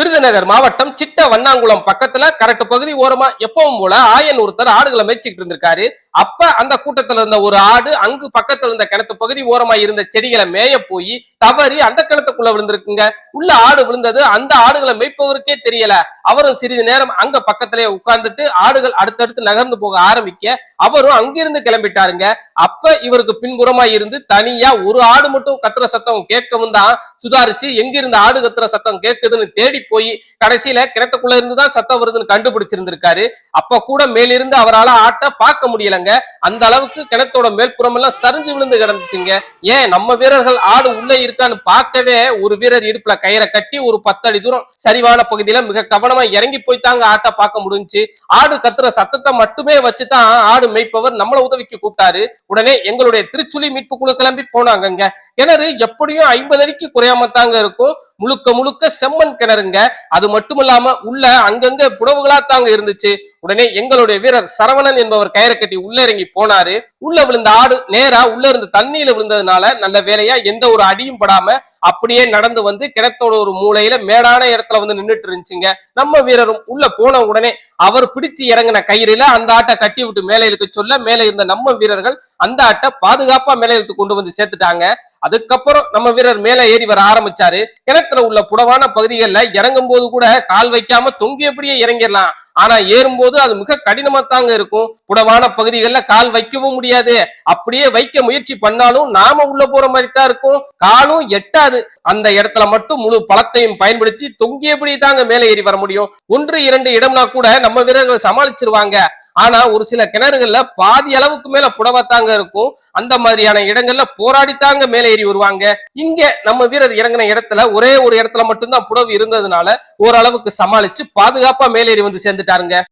விருதுநகர் மாவட்டம் சிட்ட வண்ணாங்குளம் பக்கத்துல கரெக்ட் பகுதி ஓரமா எப்பவும் போல ஆயன் ஒருத்தர் ஆடுகளை மேய்ச்சிட்டு இருந்திருக்காரு. அப்ப அந்த கூட்டத்துல இருந்த ஒரு ஆடு அங்கு பக்கத்துல இருந்த கிணத்து பகுதி ஓரமா இருந்த செடிகளை மேய போய் தவறி அந்த கிணத்துக்குள்ள விழுந்திருக்குங்க. உள்ள ஆடு விழுந்தது அந்த ஆடுகளை மேய்ப்பவருக்கே தெரியல. அவரும் சிறிது நேரம் அங்க பக்கத்திலே உட்கார்ந்துட்டு ஆடுகள் அடுத்தடுத்து நகர்ந்து போக ஆரம்பிக்க அவரும் அங்கிருந்து கிளம்பிட்டாருங்க. அப்ப இவருக்கு பின்புறமா இருந்து தனியா ஒரு ஆடு மட்டும் கத்துற சத்தம் கேட்கவும் தான் சுதாரிச்சு எங்கிருந்து ஆடு கத்துற சத்தம் கேட்குதுன்னு தேடி போய் கடைசியில கிணத்துக்குள்ள இருந்துதான் சத்தம் வருதுன்னு கண்டுபிடிச்சிருந்திருக்காரு. அப்ப கூட மேலிருந்து அவரால் ஆட்ட பார்க்க முடியலங்க. அந்த அளவுக்கு கிணத்தோட மேல்புறம் எல்லாம் சரிஞ்சு விழுந்து கிடந்துச்சுங்க. ஏன் நம்ம வீரர்கள் ஆடு உள்ள இருக்கான்னு பார்க்கவே ஒரு வீரர் இடுப்புல கயிறை கட்டி ஒரு 10 அடி தூரம் சரிவான பகுதியில மிக கவனமா இறங்கி போய் தாங்க ஆட்ட பார்க்க முடிஞ்சு. ஆடு கத்துற சத்தத்தை மட்டுமே வச்சுதான் ஆடு மேய்ப்பவர் நம்மள உதவிக்கு கூப்பிட்டாரு. உடனே எங்களுடைய திருச்சுழி மீட்பு குழு கிளம்பி போனாங்க. கிணறு எப்படியும் 50 அடிக்கு குறையாம தாங்க இருக்கும். முழுக்க முழுக்க செம்மண் கிணறுங்க. அது மட்டும் இல்லாம உள்ள அங்கங்க புடவுகளா தாங்க இருந்துச்சு. உடனே எங்களுடைய வீரர் சரவணன் என்பவர் கயிறை கட்டி உள்ள இறங்கி போனாரு. உள்ள விழுந்த ஆடு நேரா உள்ள இருந்து தண்ணியில விழுந்ததுனால நல்ல வேலையா எந்த ஒரு அடியும் படாம அப்படியே நடந்து வந்து கிணத்தோட ஒரு மூலையில மேடான இடத்துல வந்து நின்றுட்டு இருந்துச்சுங்க. நம்ம வீரரும் உள்ள போன உடனே அவர் பிடிச்சு இறங்கின கயிறுல அந்த ஆட்டை கட்டி விட்டு மேலே இழுக்க சொல்ல மேலே இருந்த நம்ம வீரர்கள் அந்த ஆட்டை பாதுகாப்பா மேலே இழுத்து கொண்டு வந்து சேர்த்துட்டாங்க. அதுக்கப்புறம் நம்ம வீரர் மேல ஏறி வர ஆரம்பிச்சாரு. கிணத்துல உள்ள புடவான பகுதிகளில் இறங்கும் போது கூட கால் வைக்காம தொங்கியபடியே இறங்கிடலாம். ஆனா ஏறும்போது அது மிக கடினமா தாங்க இருக்கும். புடவான பகுதிகளில் கால் வைக்கவும் முடியாது. அப்படியே வைக்க முயற்சி பண்ணாலும் நாம உள்ள போற மாதிரி தான் இருக்கும். காலும் எட்டாது. அந்த இடத்துல மட்டும் முழு பலத்தையும் பயன்படுத்தி தொங்கியபடி தாங்க மேலே ஏறி வர முடியும். 1-2 இடம்னா கூட நம்ம வீரர்கள் சமாளிச்சிருவாங்க. ஆனா ஒரு சில கிணறுகள்ல பாதி அளவுக்கு மேல புடவத்தாங்க இருக்கும். அந்த மாதிரியான இடங்கள்ல போராடித்தாங்க மேலே ஏறி வருவாங்க. இங்க நம்ம வீரர் இறங்கின இடத்துல ஒரே ஒரு இடத்துல மட்டும்தான் புடவு இருந்ததுனால ஓரளவுக்கு சமாளிச்சு பாதுகாப்பா மேலேறி வந்து சேர்ந்துட்டாருங்க.